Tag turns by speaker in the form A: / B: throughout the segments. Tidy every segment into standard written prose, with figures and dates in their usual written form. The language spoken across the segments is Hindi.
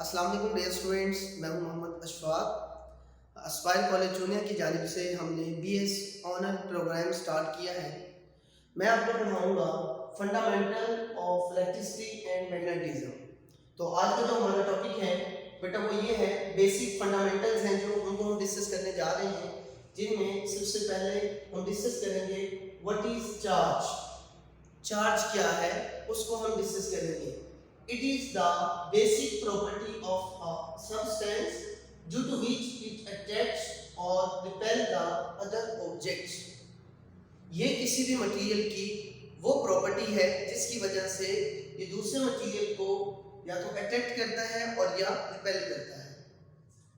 A: अस्सलाम वालेकुम डियर स्टूडेंट्स, मैं हूं Mohammad Ashfaq. Aspire college junior की जानिब से हमने बीएस ऑनर प्रोग्राम स्टार्ट किया है। मैं आपको पढ़ाऊंगा fundamental of electricity and magnetism. तो आज का जो हमारा टॉपिक है बेटा वो ये है, बेसिक फंडामेंटल्स हैं जो हम डिस्कस करने जा रहे हैं, जिनमें सबसे पहले हम डिस्कस करेंगे व्हाट इज चार्ज। चार्ज क्या है उसको हम डिस्कस करेंगे। It is the basic property of a substance due to which it attracts or repel the other objects. ये किसी भी मटेरियल की वो प्रॉपर्टी है जिसकी वजह से ये दूसरे मटेरियल को या तो अट्रैक्ट करता है और या रिपेल करता है।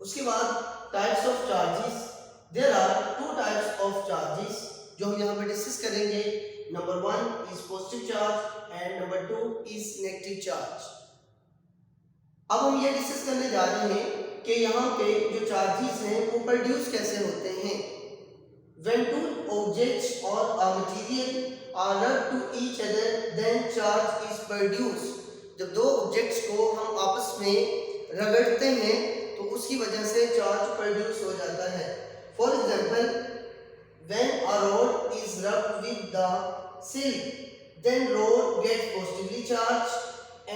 A: उसके बाद types of charges, there are two types of charges जो हम यहाँ पे डिस्कस करेंगे। Number 1 is positive charge and number 2 is negative charge. अब हम ये डिस्कस करने जा रहे हैं कि यहाँ पे जो चार्जेस हैं वो प्रोड्यूस कैसे होते हैं। When two objects or a material are rubbed to each other, then charge is produced. जब दो ऑब्जेक्ट्स को हम आपस में रगड़ते हैं तो उसकी वजह से चार्ज प्रोड्यूस हो जाता है। For example, when a rod is rubbed with the silk, then rod gets positively charged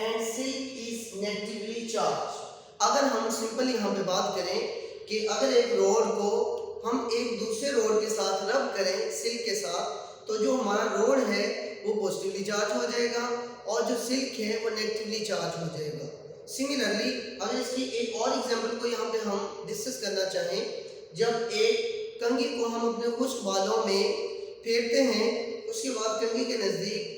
A: and silk is negatively charged. अगर हम सिंपली यहाँ पे बात करें कि अगर एक रोड को हम एक दूसरे रोड के साथ रब करें सिल्क के साथ, तो जो हमारा रोड है वो पॉजिटिवली चार्ज हो जाएगा और जो सिल्क है वो नेगेटिवली चार्ज हो जाएगा। सिमिलरली अगर इसकी एक और एग्जांपल को यहाँ पे हम डिस्कस करना चाहें, जब एक कंघी को हम अपने खुश्क बालों में फेरते हैं, उसके बाद कंघी के नज़दीक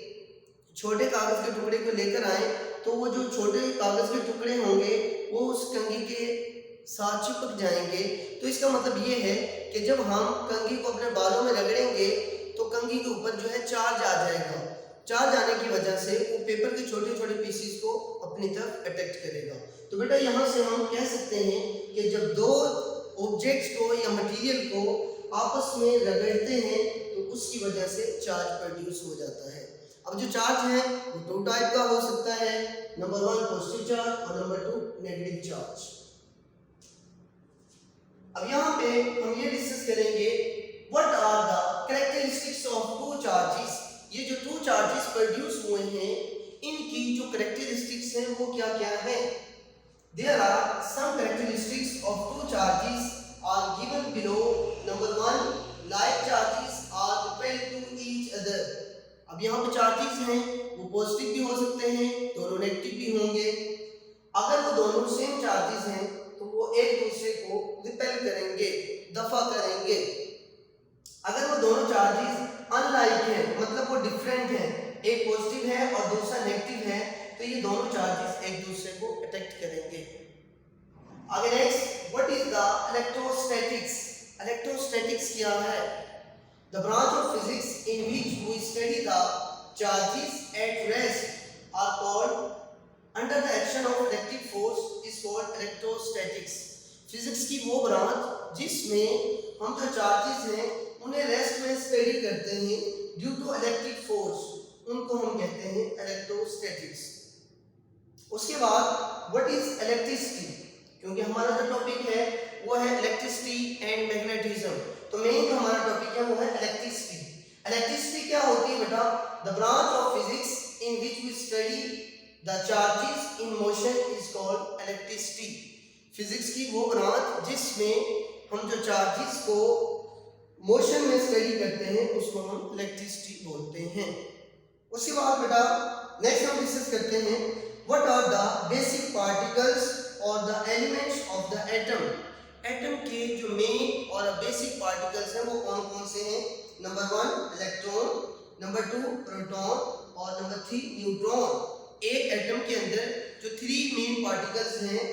A: छोटे कागज़ के टुकड़े को लेकर आए तो वो जो छोटे कागज़ के टुकड़े होंगे वो उस कंघी के साथ चिपक जाएंगे। तो इसका मतलब ये है कि जब हम कंघी को अपने बालों में रगड़ेंगे तो कंघी के ऊपर जो है चार्ज आ जाएगा। चार्ज आने की वजह से वो पेपर के छोटे छोटे पीसीस को अपनी तरफ अट्रैक्ट करेगा। तो बेटा यहाँ से हम कह सकते हैं कि जब दो ऑब्जेक्ट्स को या मटेरियल को आपस में रगड़ते हैं तो उसकी वजह से चार्ज प्रोड्यूस हो जाता है। अब जो चार्ज है वो दो टाइप का हो सकता है, नंबर 1 पॉजिटिव चार्ज और नंबर 2 नेगेटिव चार्ज। अब यहाँ पे हम ये डिस्कस करेंगे what are the characteristics of two charges. ये जो टू चार्जेस प्रोड्यूस हुए हैं इनकी जो कैरेक्टरिस्टिक्स हैं वो क्या क्या है। There are some characteristics of two charges are given below. Number 1, like charges are repelled to each other. अब यहाँ पे चार्जेस हैं वो पॉजिटिव भी हो सकते हैं, दोनों नेगेटिव भी होंगे। अगर वो दोनों सेम चार्जेस हैं तो वो एक दूसरे को रिपेल करेंगे, दफा करेंगे। अगर वो दोनों चार्जेस अनलाइक हैं, मतलब वो डिफरेंट हैं, एक पॉजिटिव है और दूसरा नेगेटिव है, तो ये दोनों चार्जेस एक दूसरे को अट्रैक्ट करेंगे। आगे next, what is the electrostatics. Electrostatics क्या है? The branch of physics in which we study the charges at rest are called under the action of electric force is called electrostatics. Physics की वो ब्रांच जिसमें हम जो चार्जेस हैं उन्हें रेस्ट में स्टडी करते हैं ड्यू टू इलेक्ट्रिक फोर्स, उनको हम कहते हैं इलेक्ट्रोस्टैटिक्स। उसके बाद व्हाट इज इलेक्ट्रिसिटी, क्योंकि हमारा जो टॉपिक है वो है इलेक्ट्रिसिटी एंड मैग्नेटिज्म, तो मेन जो हमारा टॉपिक है वो है इलेक्ट्रिसिटी। इलेक्ट्रिसिटी क्या होती है बेटा? The branch of physics in which we study the charges in motion is called electricity. Physics की वो ब्रांच जिसमें हम जो चार्जेस को मोशन में स्टडी करते हैं उसको हम इलेक्ट्रिसिटी बोलते हैं। उसके बाद बेटा नेक्स्ट हम डिस्कस करते हैं what are the basic particles और the elements of the atom. Atom के जो मेन और बेसिक पार्टिकल्स हैं वो कौन कौन से हैं? नंबर 1 इलेक्ट्रॉन, नंबर 2 प्रोटॉन और नंबर 3 न्यूट्रॉन। एक एटम के अंदर जो 3 मेन पार्टिकल्स हैं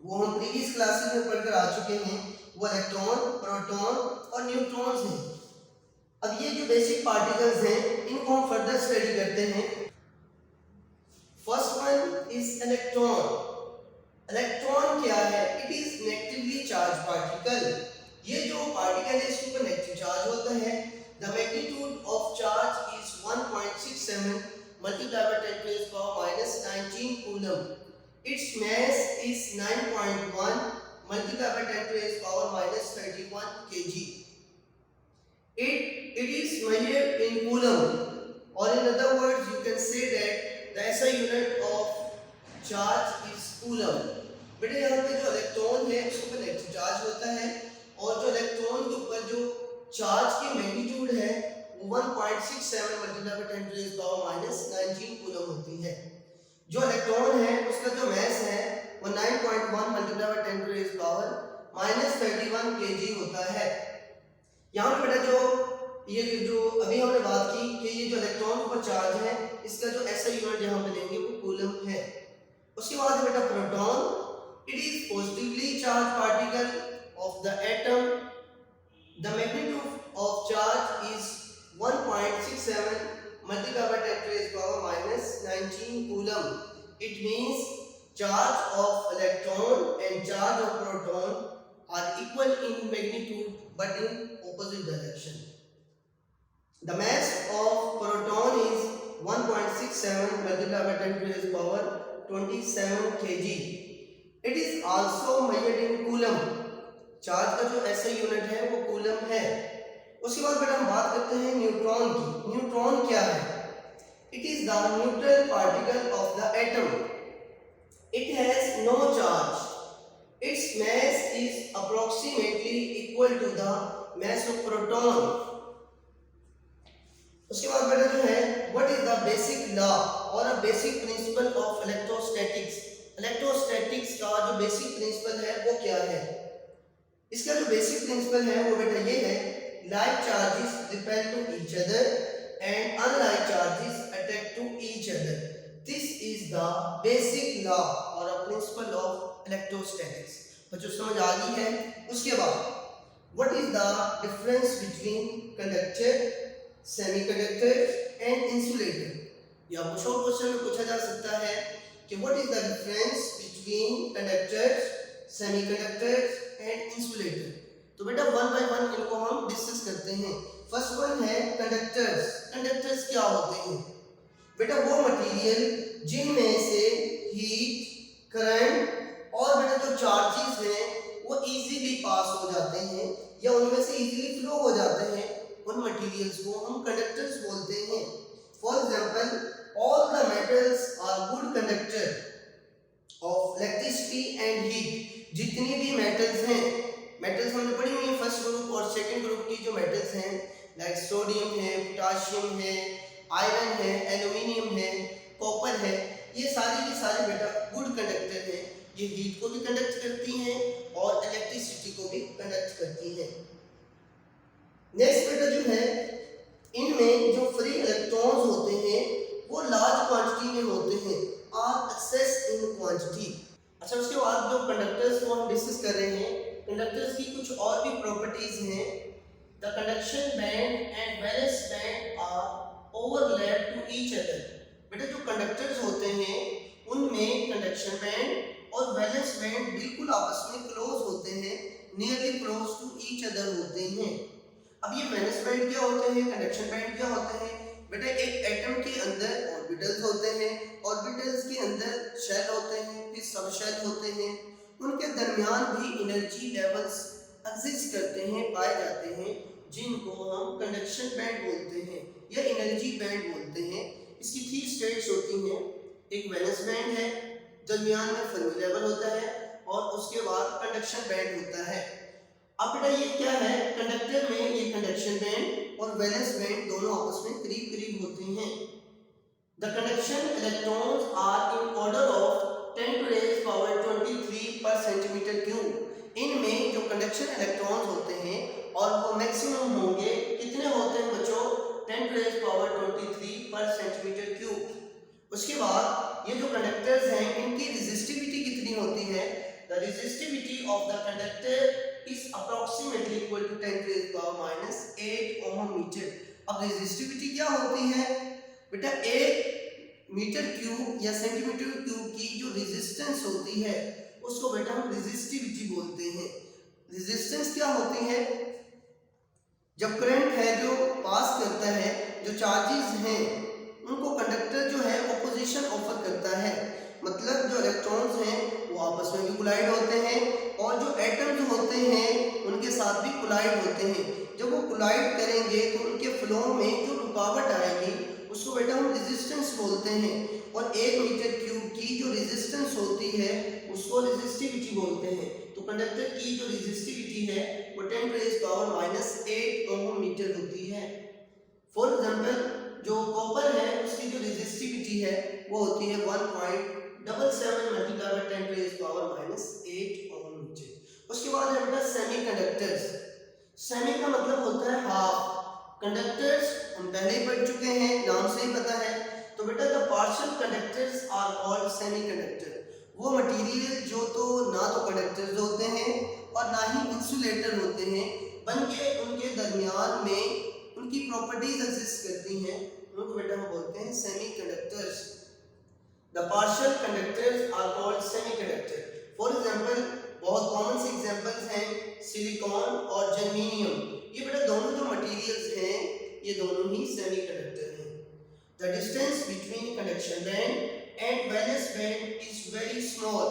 A: वो हम प्रीवियस क्लासेस में पढ़कर आ चुके हैं, वो इलेक्ट्रॉन, प्रोटॉन और न्यूट्रॉन्स हैं। अब ये जो बेसिक पार्टिकल्स हैं इनको हम फर्दर स्टडी करते हैं। First one is electron. Electron क्या है? It is negatively charge particle. ये जो पार्टिकल है इसके ऊपर नेगेटिव चार्ज होता है। The magnitude of charge is 1.67 multiply by 10 to the power -19 coulomb. Its mass is 9.1 multiplied by 10 to the power minus 31 kg. It is measured in coulomb, or in other words you can say that the SI unit of charge is coulomb. बेटे यहाँ पे जो इलेक्ट्रॉन है उसके ऊपर इलेक्ट्रिक चार्ज होता है, और जो इलेक्ट्रॉन के ऊपर जो चार्ज की मैग्नीट्यूड है वो 1.67 multiply by 10 to the power minus 19 coulomb होती है। जो इलेक्ट्रॉन है उसका जो मास है वो 9.1 multiply by 10 to the power minus 31 kg होता है। यहाँ पे बेटा जो अभी हमने बात की कि ये जो इलेक्ट्रॉन पर चार्ज है इसका जो SI यूनिट यहाँ पे लेंगे वो कूलम है। उसके बाद बेटा proton, it is positively charged particle of the atom. The magnitude of charge is 1.67 multiplied by 10 to the power minus 19 coulomb. It means charge of electron and charge of proton are equal in magnitude but in opposite direction. The mass of proton is 1.67 multiplied by 10 to the power 27 kg. It is also measured in coulomb. Charge का जो SI यूनिट है वो कूलम है। उसके बाद बेटा हम बात करते हैं न्यूट्रॉन की। न्यूट्रॉन क्या है? It is the neutral particle of the atom. It has no charge. Its mass is approximately equal to the mass of proton. उसके बाद बेटा जो है what is the basic law or a basic principle of electrostatics. Electrostatics का जो बेसिक प्रिंसिपल है वो क्या है? इसका जो बेसिक प्रिंसिपल है वो बेटा ये है, like charges repel to each other and unlike charges attract to each other. This is the basic law or a principle of electrostatics. बच्चों समझ आ गई है? उसके बाद what is the difference between conductor, semiconductor and insulator? ये आपको शॉर्ट क्वेश्चन में पूछा जा सकता है कि what is the difference between conductors, semiconductors and insulator. तो बेटा वन बाय वन इनको हम डिस्कस करते हैं। फर्स्ट वन है कंडक्टर्स। कंडक्टर्स क्या होते हैं? बेटा वो मटेरियल जिनमें से हीट, करंट और बेटा जो चार्जेस हैं वो इजीली पास हो जाते हैं या उनमें से इजीली फ्लो हो जाते हैं, उन मटेरियल्स को हम कंडक्टर्स बोलते हैं। For example all the metals are good conductor of electricity and heat. जितनी भी metals हैं, metals हमने पढ़ी हुई है फर्स्ट ग्रुप और सेकंड ग्रुप की जो metals हैं लाइक सोडियम है, पोटाशियम है, आयरन है, एल्यूमिनियम है, कॉपर है, ये सारी की सारी बेटा गुड कंडक्टर हैं। ये हीट को भी कंडक्ट करती हैं और इलेक्ट्रिसिटी को भी कंडक्ट करती हैं। नेक्स्ट बेटा जो है इनमें जो फ्री इलेक्ट्रॉन्स होते हैं वो लार्ज क्वांटिटी में होते हैं, आर एक्सेस इन क्वांटिटी। अच्छा उसके बाद जो कंडक्टर्स को हम डिस्कस कर रहे हैं, कंडक्टर्स की कुछ और भी प्रॉपर्टीज हैं। The conduction band and valence band are overlap to each other. बेटा जो कंडक्टर्स होते हैं उनमें कंडक्शन बैंड और वैलेंस बैंड बिल्कुल आपस में क्लोज होते हैं, nearly close to each other होते हैं। अब ये वैलेंस बैंड क्या होते हैं, कंडक्शन बैंड क्या होते हैं? बेटा एक एटम के अंदर ऑर्बिटल्स होते हैं, ऑर्बिटल्स के अंदर शेल होते हैं, फिर सब शेल होते हैं, उनके दरमियान भी एनर्जी लेवल्स एग्जिस्ट करते हैं, पाए जाते हैं, जिनको हम कंडक्शन बैंड बोलते हैं या एनर्जी बैंड बोलते हैं। इसकी 3 स्टेट्स होती हैं, एक वैलेंस बैंड है, दरमियान में फर्मी लेवल होता है और उसके बाद कंडक्शन बैंड होता है। अब बेटा ये क्या है, कंडक्टर में ये कंडक्शन बैंड और वैलेंस बैंड दोनों आपस में करीब करीब होते हैं। The conduction electrons are in order of 10 to the power 23 per centimeter cube। इनमें जो कंडक्शन इलेक्ट्रॉन्स होते हैं और वो मैक्सिमम होंगे, कितने होते हैं बच्चों? 10 to the power 23 per centimeter cube। उसके बाद ये जो कंडक्टर्स हैं इनकी रेजिस्टिविटी कितनी होती है? The resistivity of the conductor is approximately equal to 10 to the power minus 8 ohm meter। अब रेजिस्टिविटी क्या होती है? बेटा 1 मीटर क्यूब या सेंटीमीटर क्यूब की जो रेजिस्टेंस होती है उसको बेटा हम रेजिस्टिविटी बोलते हैं। रेजिस्टेंस क्या होती है? जब करंट है जो पास करता है, जो चार्जेस हैं उनको कंडक्टर जो है ऑपोजिशन ऑफर करता है, मतलब जो इलेक्ट्रॉन्स हैं वो आपस में भी कोलाइड होते हैं और जो एटम्स होते हैं उनके साथ भी कोलाइड होते हैं। जब वो कोलाइड करेंगे तो उनके फ्लो में जो रुकावट आएगी उसको बेटा हम रेजिस्टेंस बोलते हैं, और 1 मीटर क्यूब की जो रेजिस्टेंस होती है उसको रेजिस्टिविटी बोलते हैं। तो कंडक्टर की जो रेजिस्टिविटी है वो 10⁻⁻8 ओम मीटर होती है। फॉर एग्जांपल जो कॉपर है उसकी जो रेजिस्टिविटी है वो होती है 1.77 मल्टीप्लाई बाय 10⁻⁻8 ओम मीटर। उसके बाद है बेटा सेमीकंडक्टर्स। सेमी का मतलब होता है हाफ। कंडक्टर्स हम पहले ही पढ़ चुके हैं, नाम से ही पता है। तो बेटा the partial conductors are called semiconductor. वो मटेरियल जो तो ना तो कंडक्टर्स होते हैं और ना ही इंसुलेटर होते हैं, बल्कि उनके दरमियान में उनकी प्रॉपर्टीज एग्जिस्ट करती हैं, उनको बेटा हम बोलते हैं semiconductors. The partial conductors are called semiconductor. For example बहुत कॉमन से एग्जांपल्स हैं सिलिकॉन और जर्मेनियम। ये बेटा दोनों जो मटेरियल्स हैं ये दोनों ही सेमीकंडक्टर हैं। The distance between conduction band and valence band is very small.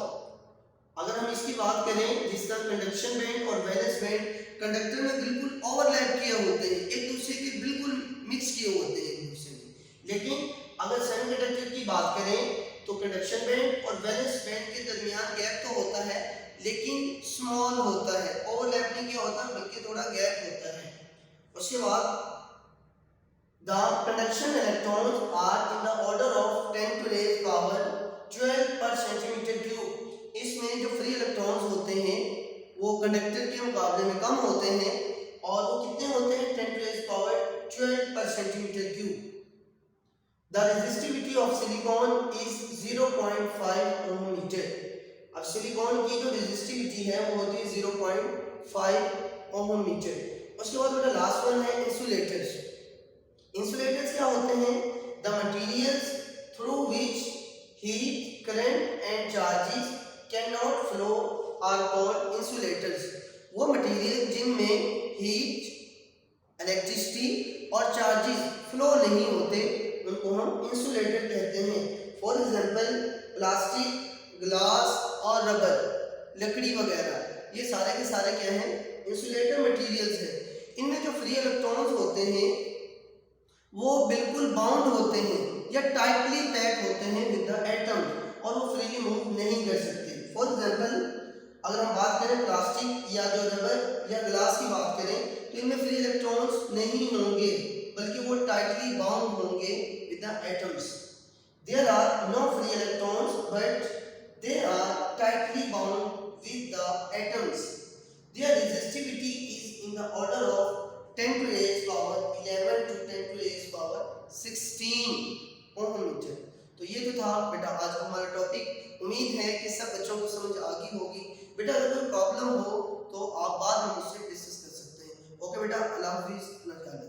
A: अगर हम इसकी बात करें जिस तरह कंडक्शन बैंड और वैलेंस बैंड कंडक्टर में बिल्कुल ओवरलैप किए होते हैं, एक दूसरे के बिल्कुल मिक्स किए होते हैं एक दूसरे में, लेकिन अगर सेमीकंडक्टर की बात करें तो कंडक्शन बैंड और वैलेंस बैंड के दरमियान गैप तो होता है लेकिन स्मॉल होता है, ओवरलैप नहीं किया होता बल्कि थोड़ा गैप होता है। उसके बाद the conduction electrons are in the order of 10⁻12 पर सेंटीमीटर क्यूब। इसमें जो फ्री इलेक्ट्रॉन्स होते हैं वो कंडक्टर के मुकाबले में कम होते हैं और वो कितने होते हैं 10⁻12 पर centimetre cube. The resistivity of silicon is 0.5 ohm metre. अब सिलिकॉन की जो रेजिस्टिविटी है वो होती है 0.5 ओम मीटर। उसके बाद बेटा लास्ट वन है इंसुलेटर्स। इंसुलेटर्स क्या होते हैं? The materials through which heat current and charges can not flow are called insulators. वो मटेरियल जिनमें हीट, इलेक्ट्रिसिटी और चार्जेस फ्लो नहीं होते उनको हम इंसुलेटर कहते हैं। फॉर एग्जांपल प्लास्टिक, ग्लास और रबर, लकड़ी वगैरह, ये सारे के सारे क्या हैं? इंसुलेटर मटेरियल्स हैं। इनमें जो फ्री इलेक्ट्रॉन्स होते हैं वो बिल्कुल बाउंड होते हैं या टाइटली पैक होते हैं विद द एटम और वो फ्रीली मूव नहीं कर सकते। फॉर एग्जांपल अगर हम बात करें प्लास्टिक या जो रबर या ग्लास की बात करें तो इनमें फ्री इलेक्ट्रॉन्स नहीं होंगे बल्कि वो टाइटली बाउंड होंगे with the atoms. There are no free electrons but they are tightly bound with the atoms. Their resistivity is in the order of 10⁻11 to 10⁻16 ohm metre. तो ये जो था बेटा आज का हमारा टॉपिक। उम्मीद है कि सब बच्चों को समझ आ गई होगी। बेटा अगर कोई प्रॉब्लम हो तो आप बाद में मुझसे डिस्कस कर सकते हैं। ओके बेटा, अल्लाह हाफिज़, अपना ख्याल रखिए।